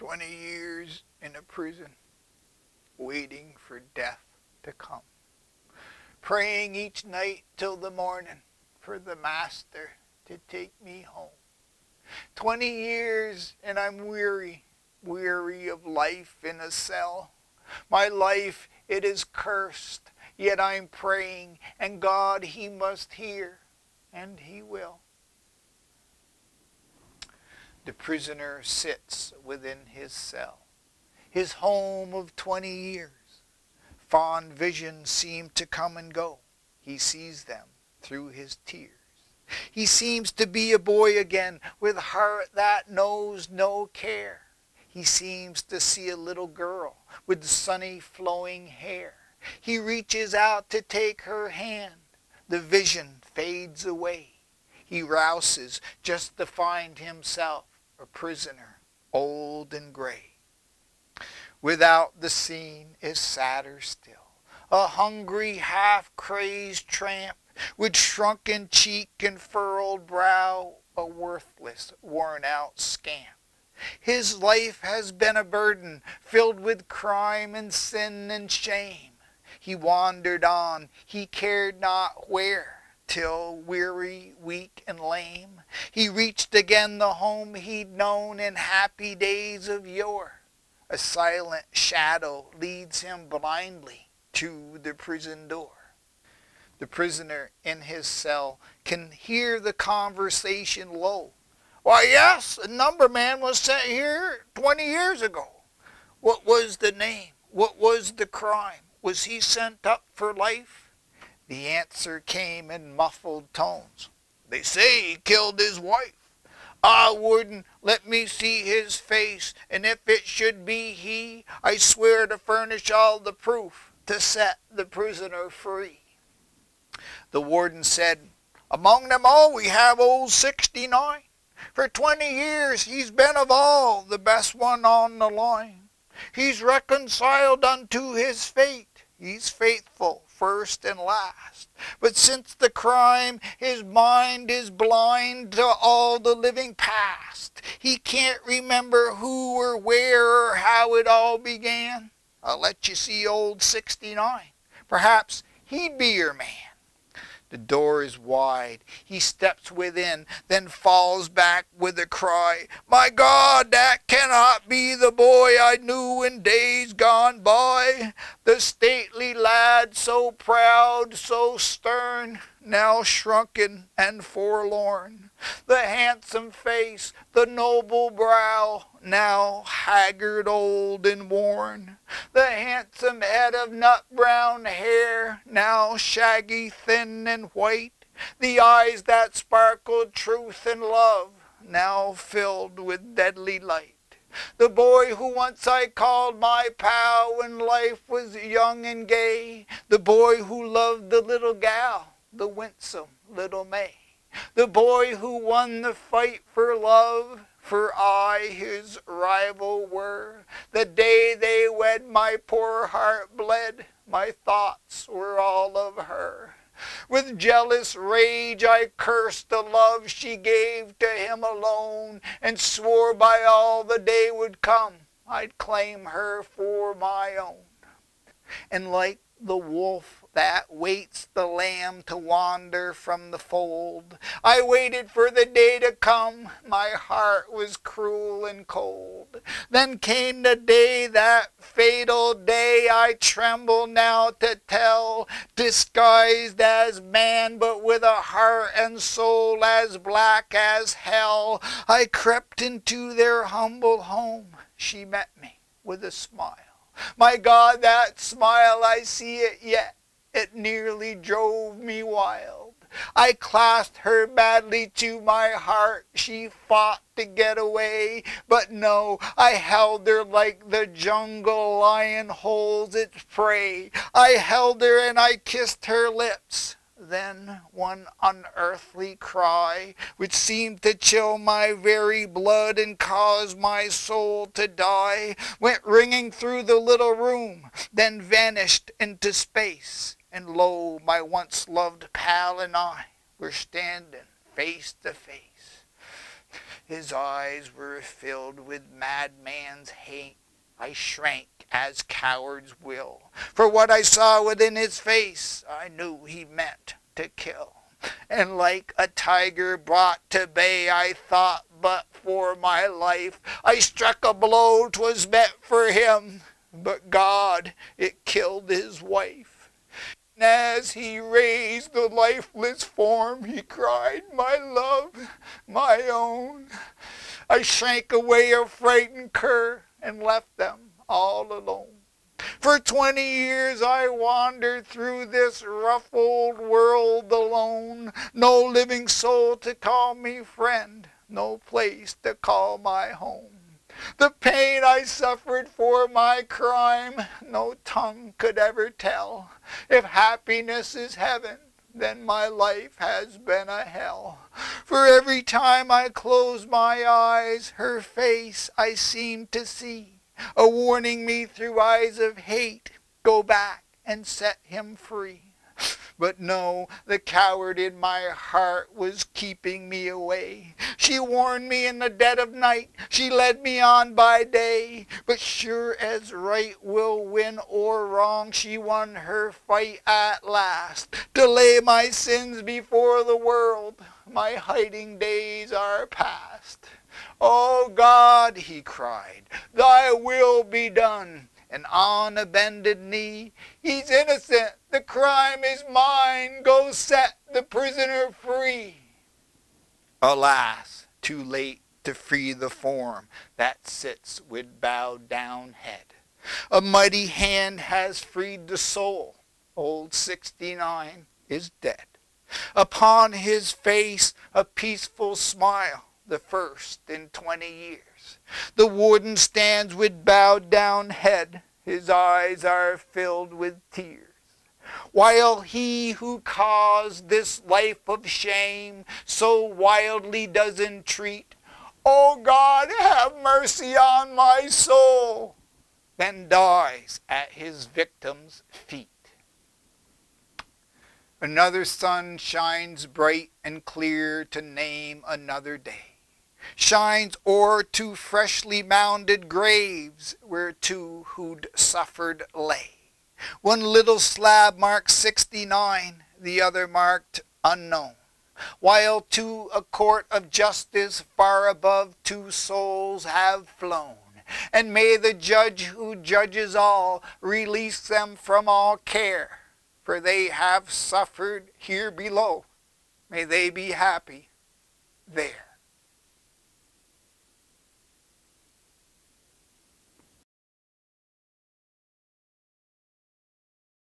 20 years in a prison, waiting for death to come. Praying each night till the morning for the master to take me home. 20 years and I'm weary, weary of life in a cell. My life, it is cursed, yet I'm praying, and God, he must hear, and he will. The prisoner sits within his cell, his home of 20 years. Fond visions seem to come and go. He sees them through his tears. He seems to be a boy again, with heart that knows no care. He seems to see a little girl with sunny flowing hair. He reaches out to take her hand. The vision fades away. He rouses just to find himself a prisoner, old and gray. Without, the scene is sadder still. A hungry, half-crazed tramp with shrunken cheek and furrowed brow, a worthless, worn-out scamp. His life has been a burden filled with crime and sin and shame. He wandered on, he cared not where, till weary, weak, and lame, he reached again the home he'd known in happy days of yore. A silent shadow leads him blindly to the prison door. The prisoner in his cell can hear the conversation low. Why, yes, a numberman was sent here 20 years ago. What was the name? What was the crime? Was he sent up for life? The answer came in muffled tones. They say he killed his wife. I wouldn't let me see his face, and if it should be he, I swear to furnish all the proof to set the prisoner free. The warden said, among them all we have old 69. For 20 years he's been of all the best one on the line. He's reconciled unto his fate. He's faithful first and last. But since the crime, his mind is blind to all the living past. He can't remember who or where or how it all began. I'll let you see old 69. Perhaps he'd be your man. The door is wide. He steps within, then falls back with a cry. My God, that cannot be the boy I knew in days gone by. The stately lad, so proud, so stern, now shrunken and forlorn. The handsome face, the noble brow, now haggard, old, and worn. The handsome head of nut brown hair, now shaggy, thin, and white. The eyes that sparkled truth and love, now filled with deadly light. The boy who once I called my pal when life was young and gay. The boy who loved the little gal, the winsome little May. The boy who won the fight for love, for I his rival were. The day they wed my poor heart bled, my thoughts were all of her. With jealous rage I cursed the love she gave to him alone, and swore by all the day would come I'd claim her for my own. And like the wolf that waits the lamb to wander from the fold, I waited for the day to come. My heart was cruel and cold. Then came the day, that fatal day I tremble now to tell, disguised as man but with a heart and soul as black as hell. I crept into their humble home. She met me with a smile. My God, that smile, I see it yet. It nearly drove me wild. I clasped her madly to my heart. She fought to get away, but no, I held her like the jungle lion holds its prey. I held her and I kissed her lips. Then one unearthly cry, which seemed to chill my very blood and cause my soul to die, went ringing through the little room, then vanished into space. And lo, my once loved pal and I were standing face to face. His eyes were filled with madman's hate. I shrank as cowards will. For what I saw within his face, I knew he meant to kill. And like a tiger brought to bay, I thought but for my life. I struck a blow 'twas meant for him, but God, it killed his wife. And as he raised the lifeless form, he cried, my love, my own. I shrank away a frightened cur and left them all alone. For 20 years I wandered through this rough old world alone. No living soul to call me friend, no place to call my home. The pain I suffered for my crime, no tongue could ever tell. If happiness is heaven, then my life has been a hell. For every time I close my eyes, her face I seem to see, a warning me through eyes of hate, go back and set him free. But no, the coward in my heart was keeping me away. She warned me in the dead of night, she led me on by day. But sure as right will win or wrong, she won her fight at last. To lay my sins before the world, my hiding days are past. Oh God, he cried, thy will be done. And on a bended knee, he's innocent, the crime is mine, go set the prisoner free. Alas, too late to free the form that sits with bowed down head. A mighty hand has freed the soul, old 69 is dead. Upon his face a peaceful smile, the first in 20 years. The warden stands with bowed down head, his eyes are filled with tears. While he who caused this life of shame so wildly does entreat, O God, have mercy on my soul, then dies at his victim's feet. Another sun shines bright and clear to name another day. Shines o'er two freshly mounded graves where two who'd suffered lay. One little slab marked 69, the other marked unknown, while to a court of justice far above two souls have flown. And may the judge who judges all release them from all care, for they have suffered here below. May they be happy there.